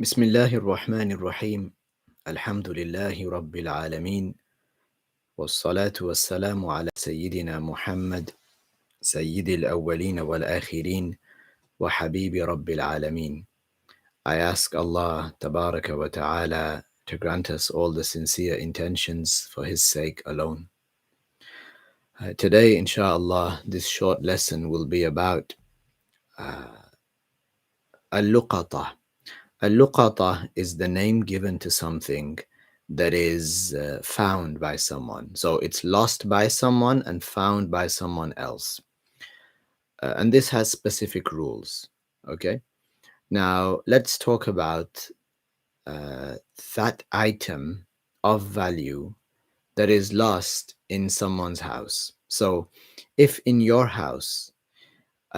بسم الله الرحمن الرحيم الحمد لله رب العالمين والصلاة والسلام على سيدنا محمد سيد الأولين والآخرين وحبيب رب العالمين. I ask Allah Tabaraka wa Ta'ala to grant us all the sincere intentions for His sake alone. Today, inshallah, this short lesson will be about al-luqata. Al-luqata is the name given to something that is found by someone. So it's lost by someone and found by someone else. And this has specific rules. Okay. Now let's talk about that item of value that is lost in someone's house. So if in your house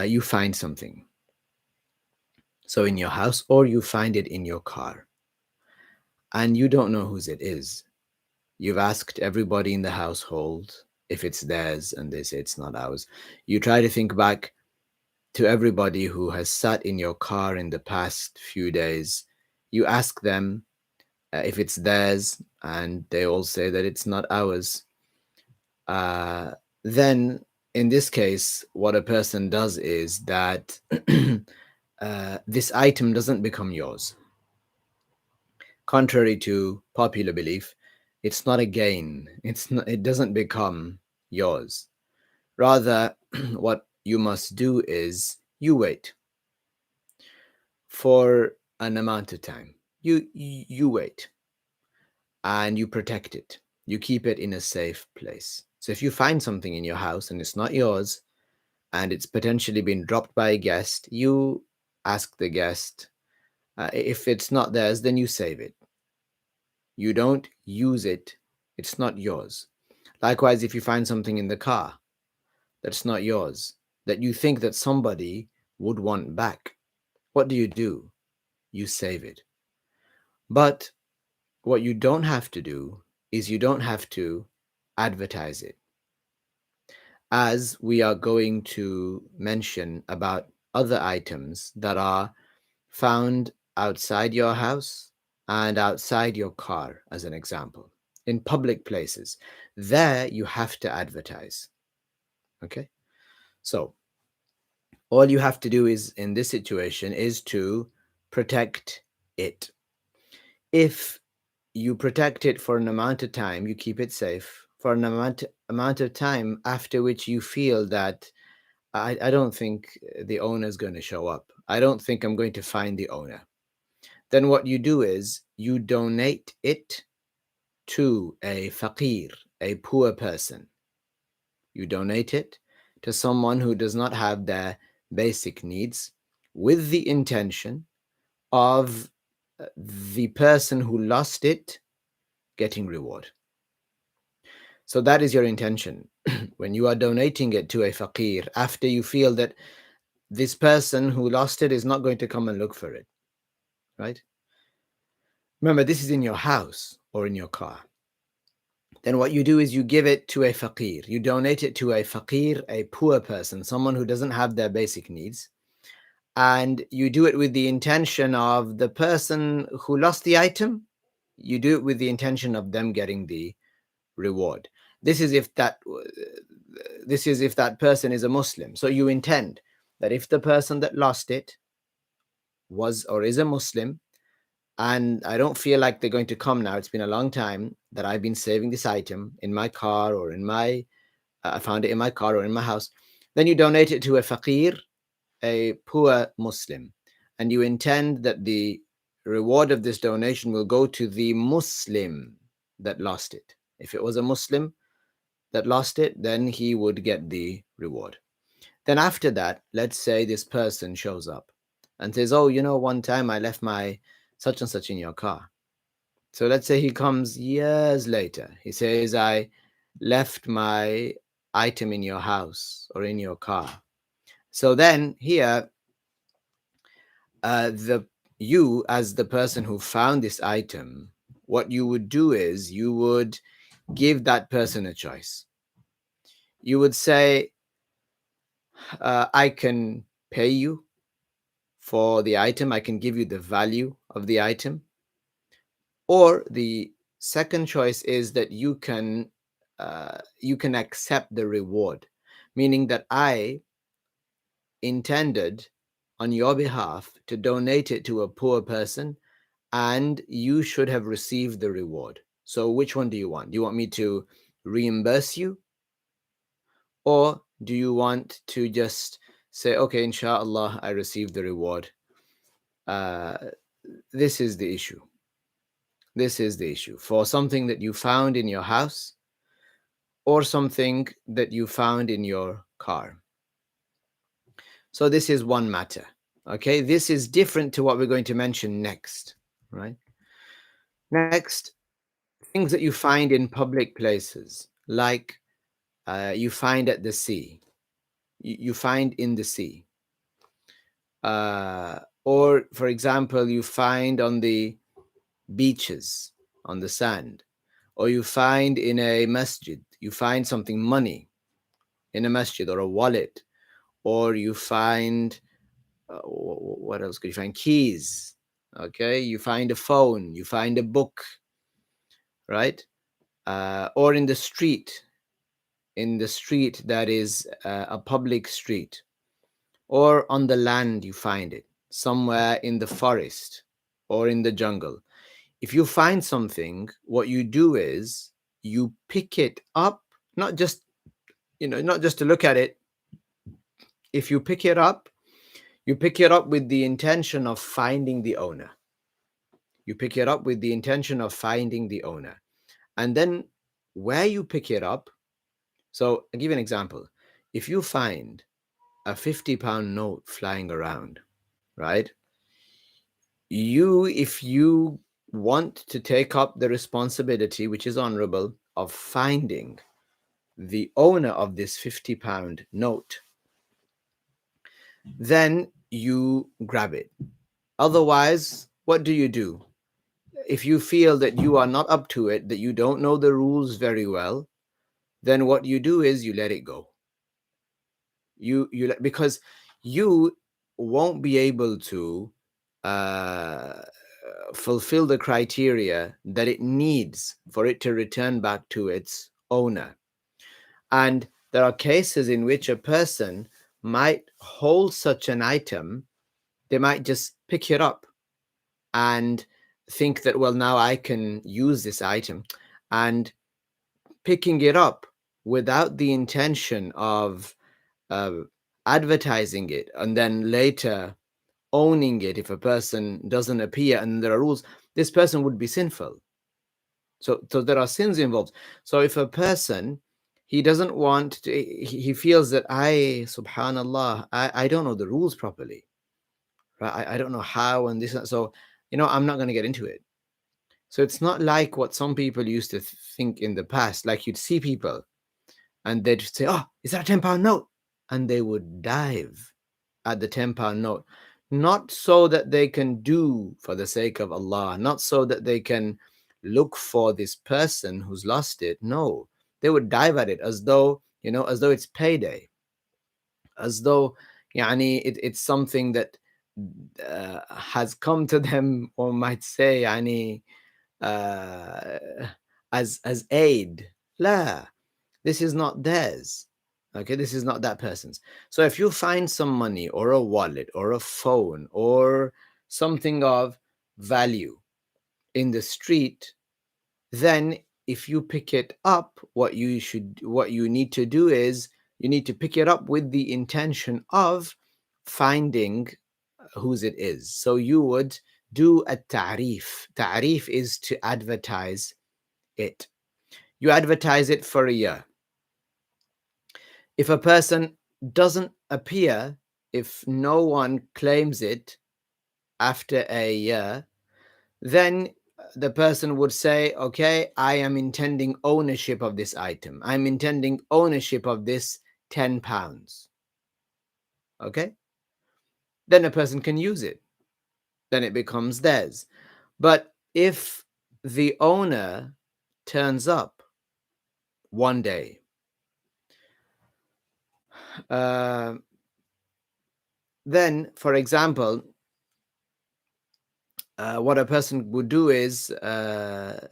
you find something, so in your house, or you find it in your car, and you don't know whose it is. You've asked everybody in the household if it's theirs, and they say it's not ours. You try to think back to everybody who has sat in your car in the past few days. You ask them if it's theirs, and they all say that it's not ours. Then, in this case, what a person does is that this item doesn't become yours. Contrary to popular belief, it's not a gain. It doesn't become yours. Rather, what you must do is you wait for an amount of time. You wait and you protect it. You keep it in a safe place. So if you find something in your house and it's not yours and it's potentially been dropped by a guest, you ask the guest. If it's not theirs, then you save it. You don't use it. It's not yours. Likewise, if you find something in the car that's not yours, that you think that somebody would want back, what do? You save it. But what you don't have to do is you don't have to advertise it. As we are going to mention about other items that are found outside your house and outside your car, as an example, in public places. There you have to advertise. Okay? So all you have to do is, in this situation, is to protect it. If you protect it for an amount of time, you keep it safe for an amount of time after which you feel that I don't think the owner is going to show up. I don't think I'm going to find the owner. Then what you do is you donate it to a faqir, a poor person. You donate it to someone who does not have their basic needs, with the intention of the person who lost it getting reward. So that is your intention when you are donating it to a faqir, after you feel that this person who lost it is not going to come and look for it, right? Remember, this is in your house or in your car. Then what you do is you give it to a faqir. You donate it to a faqir, a poor person, someone who doesn't have their basic needs. And you do it with the intention of the person who lost the item. You do it with the intention of them getting the reward. This is if that person is a Muslim. So you intend that if the person that lost it was or is a Muslim, and I don't feel like they're going to come now, it's been a long time that I've been saving this item in my car or in my I found it in my car or in my house, then you donate it to a faqir, a poor Muslim, and you intend that the reward of this donation will go to the Muslim that lost it. If it was a Muslim that lost it, then he would get the reward. Then after that, let's say this person shows up and says, oh, one time I left my such and such in your car. So let's say he comes years later. He says, I left my item in your house or in your car. So then here, you as the person who found this item, what you would do is you would give that person a choice. You would say, I can pay you for the item. I can give you the value of the item. Or the second choice is that you can accept the reward, meaning that I intended on your behalf to donate it to a poor person, and you should have received the reward. So which one do you want? Do you want me to reimburse you, or do you want to just say, okay, inshallah, I received the reward? Uh, this is the issue. This is the issue. For something that you found in your house or something that you found in your car. So this is one matter. Okay, this is different to what we're going to mention next, right? Next, things that you find in public places, like you find at the sea, you find in the sea. Or, for example, you find on the beaches, on the sand, or you find in a masjid, you find something, money in a masjid, or a wallet, or you find, what else could you find? Keys, okay? You find a phone, you find a book, right? Or in the street that is a public street, or on the land, you find it somewhere in the forest or in the jungle. If you find something, what you do is you pick it up, not just to look at it. If you pick it up, you pick it up with the intention of finding the owner. You pick it up with the intention of finding the owner. And then where you pick it up, so I'll give you an example. If you find a 50-pound note flying around, right? If you want to take up the responsibility, which is honorable, of finding the owner of this 50-pound note, then you grab it. Otherwise, what do? If you feel that you are not up to it, that you don't know the rules very well, then what you do is you let it go. Because you won't be able to fulfill the criteria that it needs for it to return back to its owner. And there are cases in which a person might hold such an item. They might just pick it up and think that, well, now I can use this item. And picking it up without the intention of advertising it, and then later owning it, if a person doesn't appear and there are rules, this person would be sinful. So there are sins involved. So if a person, he doesn't want to, he feels that subhanallah, I don't know the rules properly, right? I don't know how, and this, so I'm not going to get into it. So it's not like what some people used to think in the past. Like, you'd see people and they'd say, oh, is that a 10-pound note? And they would dive at the 10-pound note, not so that they can do for the sake of Allah, not so that they can look for this person who's lost it. No, they would dive at it as though it's payday, as though it's something that has come to them, or might say uh, as aid. La, this is not theirs. Okay, this is not that person's. So if you find some money or a wallet or a phone or something of value in the street, then if you pick it up, what you need to do is you need to pick it up with the intention of finding whose it is. So you would do a ta'rif. Ta'rif is to advertise it. You advertise it for a year. If a person doesn't appear, if no one claims it after a year, then the person would say, okay, I am intending ownership of this item. I'm intending ownership of this 10 pounds. Okay? Then a person can use it. Then it becomes theirs. But if the owner turns up one day, then, for example, what a person would do is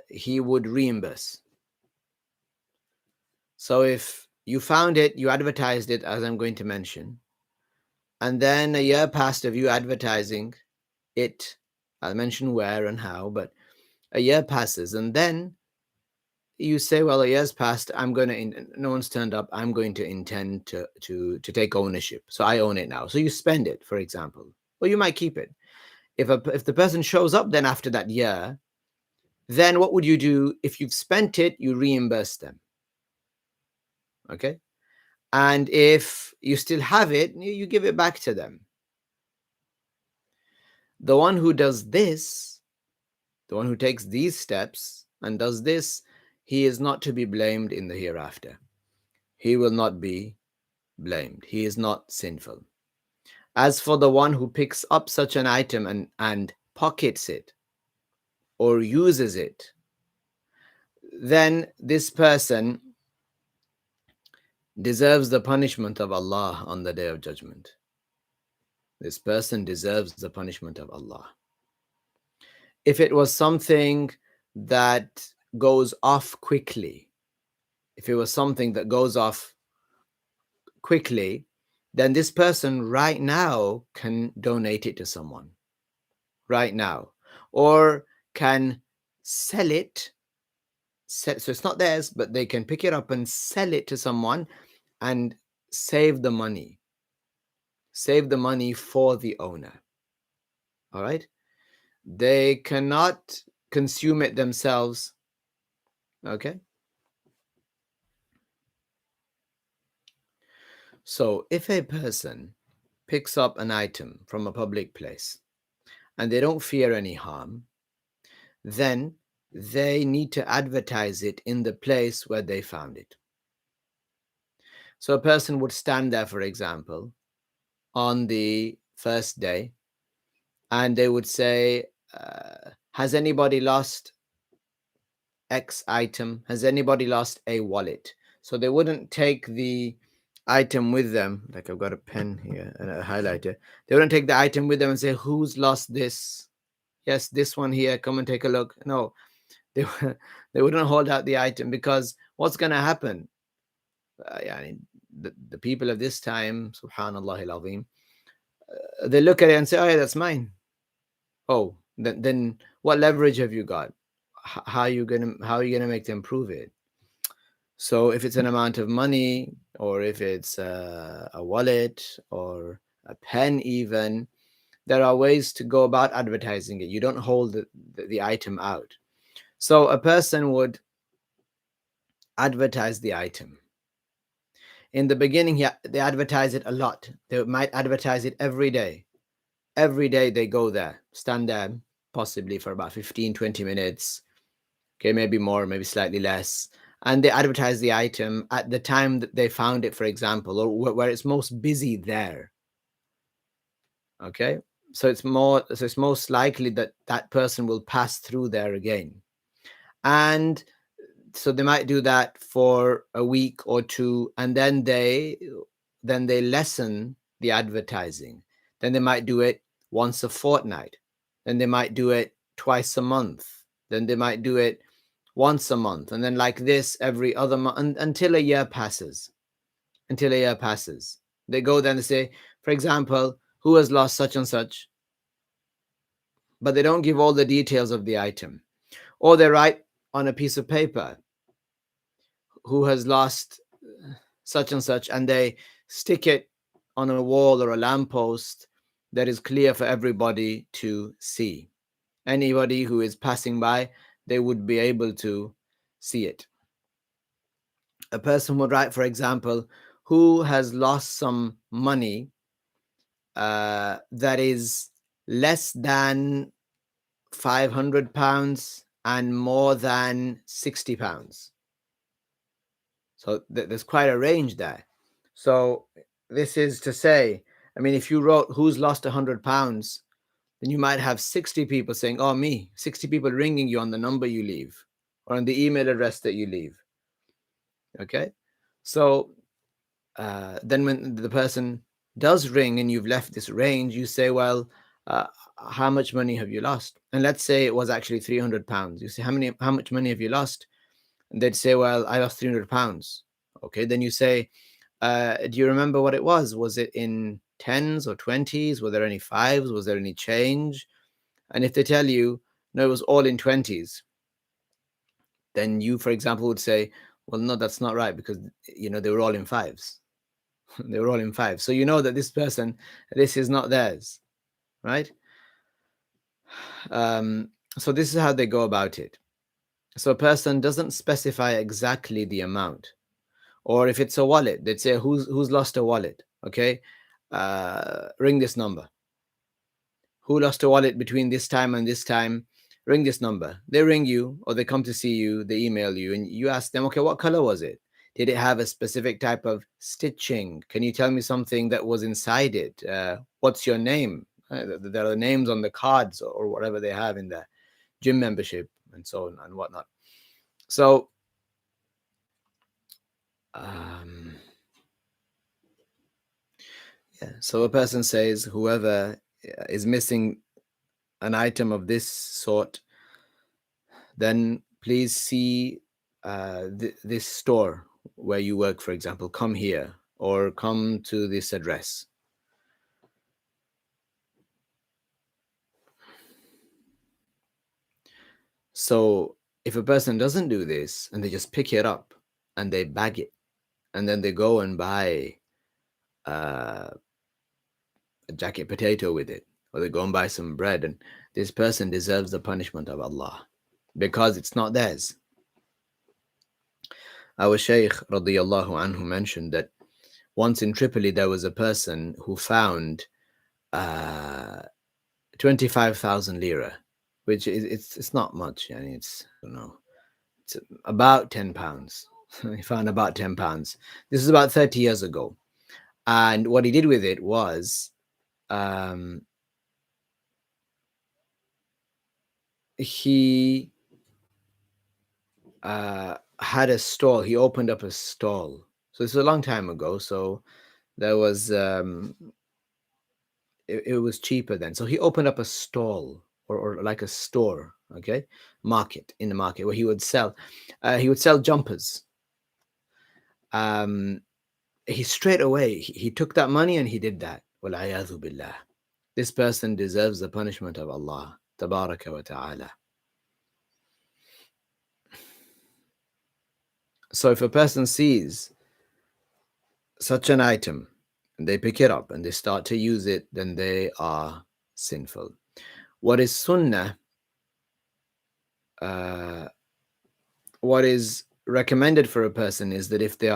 he would reimburse. So if you found it, you advertised it, as I'm going to mention, and then a year passed of you advertising it. I'll mention where and how, but a year passes, and then you say, well, a year's passed, no one's turned up, I'm going to intend to take ownership. So I own it now. So you spend it, for example, or you might keep it. If the person shows up then after that year, then what would you do? If you've spent it, you reimburse them. Okay. And if you still have it, you give it back to them. The one who does this, the one who takes these steps and does this, he is not to be blamed in the hereafter. He will not be blamed. He is not sinful. As for the one who picks up such an item and pockets it or uses it, then this person deserves the punishment of Allah on the Day of Judgment. This person deserves the punishment of Allah. If it was something that goes off quickly, then this person right now can donate it to someone. Right now. Or can sell it. So it's not theirs, but they can pick it up and sell it to someone and save the money. Save the money for the owner. All right? They cannot consume it themselves. Okay? So if a person picks up an item from a public place and they don't fear any harm, then they need to advertise it in the place where they found it. So a person would stand there, for example, on the first day, and they would say, has anybody lost X item? Has anybody lost a wallet? So they wouldn't take the item with them. Like, I've got a pen here and a highlighter. They wouldn't take the item with them and say, who's lost this? Yes, this one here, come and take a look. No, they wouldn't hold out the item, because what's going to happen? The people of this time, subhanallah al-azim, they look at it and say, oh yeah, that's mine. Oh, then what leverage have you got? How are you gonna make them prove it? So if it's an amount of money, or if it's a wallet or a pen even, there are ways to go about advertising it. You don't hold the item out. So a person would advertise the item. In the beginning, they advertise it a lot. They might advertise it every day. Every day they go there, stand there, possibly for about 15, 20 minutes. Okay, maybe more, maybe slightly less. And they advertise the item at the time that they found it, for example, or where it's most busy there. Okay, so it's most likely that that person will pass through there again. And so they might do that for a week or two, and then they lessen the advertising. Then they might do it once a fortnight. Then they might do it twice a month. Then they might do it once a month, and then like this every other month, until a year passes. They go then and say, for example, who has lost such and such, but they don't give all the details of the item. Or they write on a piece of paper, who has lost such and such, and they stick it on a wall or a lamppost that is clear for everybody to see. Anybody who is passing by, they would be able to see it. A person would write, for example, who has lost some money that is less than £500 and more than £60. So there's quite a range there. So this is to say, I mean, if you wrote who's lost £100, then you might have 60 people saying, oh, me, 60 people ringing you on the number you leave or on the email address that you leave. Okay. So then when the person does ring and you've left this range, you say, well, uh, how much money have you lost? And let's say it was actually £300. You say, how much money have you lost? And they'd say, well, I lost £300. Okay, then you say, do you remember what it was? Was it in tens or 20s? Were there any fives? Was there any change? And if they tell you, no, it was all in 20s, then you, for example, would say, well, no, that's not right, because, they were all in fives. They were all in fives. So you know that this person, this is not theirs, right? So this is how they go about it. So a person doesn't specify exactly the amount. Or if it's a wallet, they'd say, who's lost a wallet? Okay, ring this number. Who lost a wallet between this time and this time? Ring this number. They ring you, or they come to see you, they email you, and you ask them, okay, what color was it? Did it have a specific type of stitching? Can you tell me something that was inside it? What's your name? There are names on the cards or whatever they have in their gym membership and so on and whatnot. So, so a person says, whoever is missing an item of this sort, then please see this store where you work, for example. Come here, or come to this address. So if a person doesn't do this and they just pick it up and they bag it, and then they go and buy a jacket potato with it, or they go and buy some bread, and this person deserves the punishment of Allah because it's not theirs. Our Shaykh radiyallahu anhu mentioned that once in Tripoli there was a person who found 25,000 lira, which is it's not much. I mean, it's about £10. He found about £10. This is about 30 years ago, and what he did with it was he had a stall. He opened up a stall. So this was a long time ago. So there was it was cheaper then. So he opened up a stall, or like a store, okay, in the market where he would sell jumpers. He straight away he took that money and he did that. Wal-'ayadhu billah. This person deserves the punishment of Allah tabaraka wa ta'ala. So if a person sees such an item and they pick it up and they start to use it, then they are sinful. What is sunnah, what is recommended for a person is that if they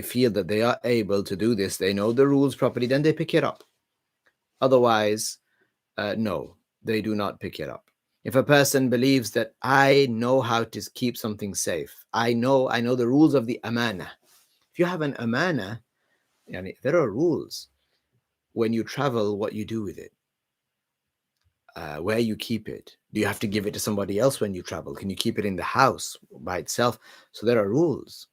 feel that they are able to do this, they know the rules properly, then they pick it up. Otherwise, no, they do not pick it up. If a person believes that I know how to keep something safe, I know the rules of the amana. If you have an amana, there are rules. When you travel, what you do with it, where you keep it. Do you have to give it to somebody else when you travel? Can you keep it in the house by itself? So there are rules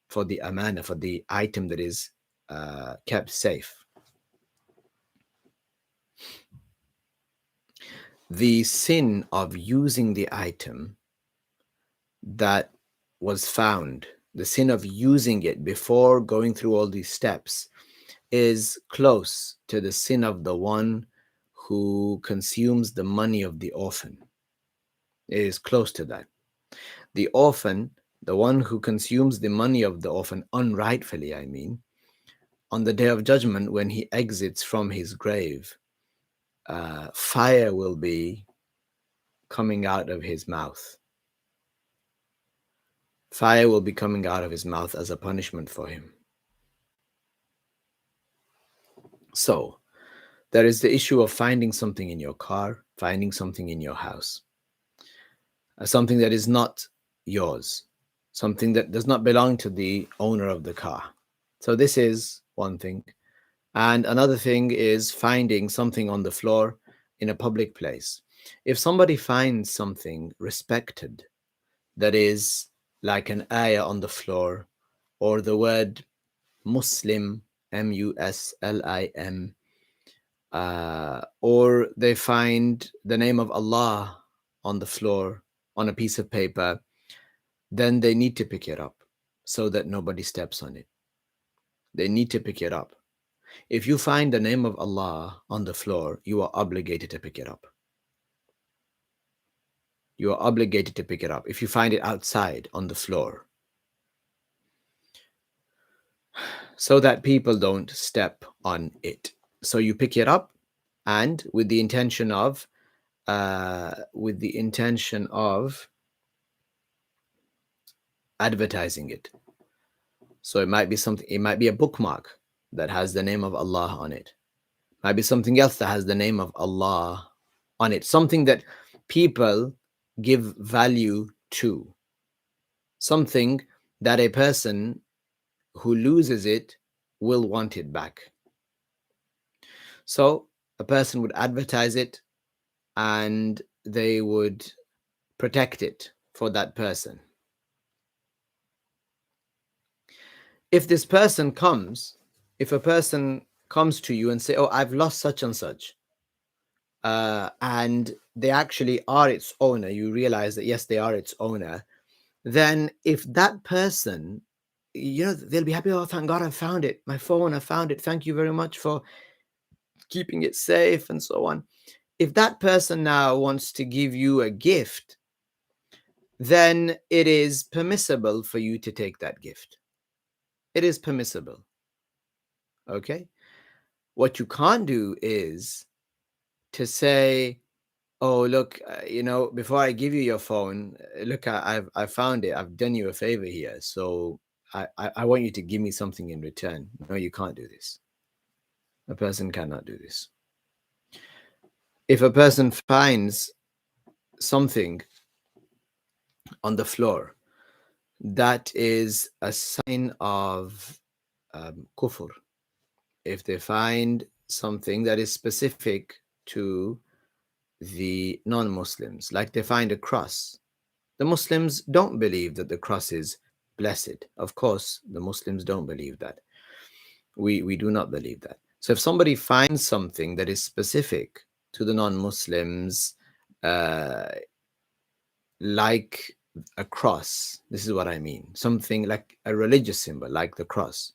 for the amana, for the item that is kept safe. The sin of using the item that was found, the sin of using it before going through all these steps, is close to the sin of the one who consumes the money of the orphan. It is close to that. The orphan, the one who consumes the money of the orphan unrightfully, on the day of judgment, when he exits from his grave, fire will be coming out of his mouth. Fire will be coming out of his mouth as a punishment for him. So, there is the issue of finding something in your car, finding something in your house, something that is not yours, something that does not belong to the owner of the car. So this is one thing. And another thing is finding something on the floor in a public place. If somebody finds something respected that is like an ayah on the floor, or the word Muslim, Muslim, or they find the name of Allah on the floor on a piece of paper, then they need to pick it up so that nobody steps on it. They need to pick it up. If you find the name of Allah on the floor, you are obligated to pick it up. You are obligated to pick it up. If you find it outside on the floor, so that people don't step on it. So you pick it up, and with the intention of advertising it. So it might be something, it might be a bookmark that has the name of Allah on it. Might be something else that has the name of Allah on it. Something that people give value to. Something that a person who loses it will want it back. So a person would advertise it and they would protect it for that person. If a person comes to you and say, oh, I've lost such and such, and they actually are its owner, you realize that yes, they are its owner, then if that person, they'll be happy, oh, thank God I found it, my phone, I found it, thank you very much for keeping it safe and so on. If that person now wants to give you a gift, then it is permissible for you to take that gift. It is permissible. Okay? What you can't do is to say, oh, look, before I give you your phone, look, I found it. I've done you a favor here. So I want you to give me something in return. No, you can't do this. A person cannot do this. If a person finds something on the floor that is a sign of kufr, if they find something that is specific to the non-Muslims, like they find a cross, the Muslims don't believe that the cross is blessed. Of course, the Muslims don't believe that. We do not believe that. So if somebody finds something that is specific to the non-Muslims, like a cross, this is what I mean, something like a religious symbol like the cross,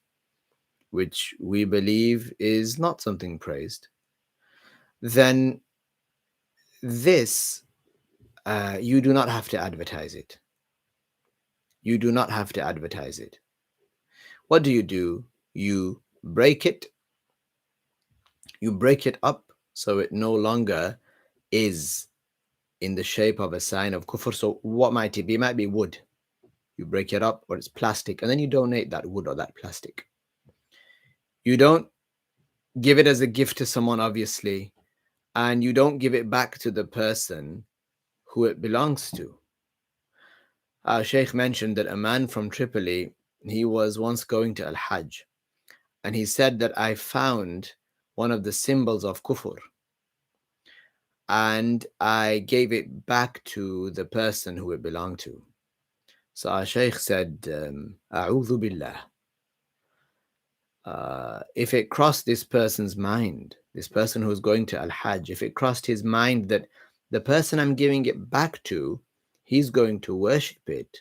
which we believe is not something praised, then this, you do not have to advertise it. You do not have to advertise it. What do? You break it. You break it up so it no longer is in the shape of a sign of kufr. So what might it be? It might be wood. You break it up, or it's plastic, and then you donate that wood or that plastic. You don't give it as a gift to someone, obviously, and you don't give it back to the person who it belongs to. Our Sheikh mentioned that a man from Tripoli, he was once going to Al-Hajj, and he said that I found one of the symbols of kufr, and I gave it back to the person who it belonged to. So our Shaykh said, A'udhu billah. If it crossed this person's mind, this person who's going to Al-Hajj, if it crossed his mind that the person I'm giving it back to, he's going to worship it.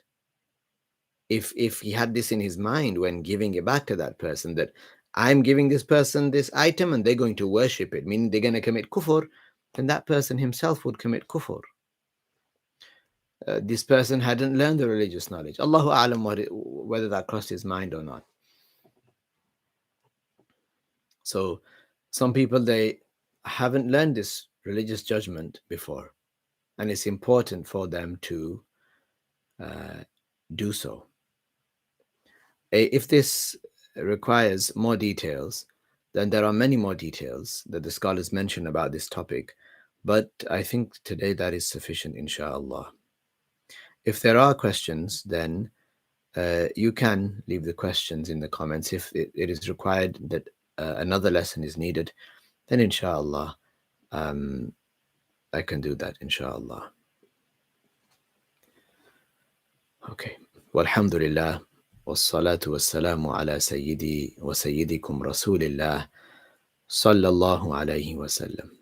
If he had this in his mind when giving it back to that person, that I'm giving this person this item and they're going to worship it, meaning they're going to commit kufr, then that person himself would commit kufr. This person hadn't learned the religious knowledge. Allahu a'lam whether that crossed his mind or not. So some people, they haven't learned this religious judgment before, and it's important for them to do so. If this requires more details, then there are many more details that the scholars mention about this topic, but I think today that is sufficient, inshallah. If there are questions, then you can leave the questions in the comments. If it is required that another lesson is needed, then inshallah I can do that, inshallah. Okay. Walhamdulillah. Wassalatu wassalamu ala sayyidi wa sayyidikum rasulillah Sallallahu alayhi wasallam.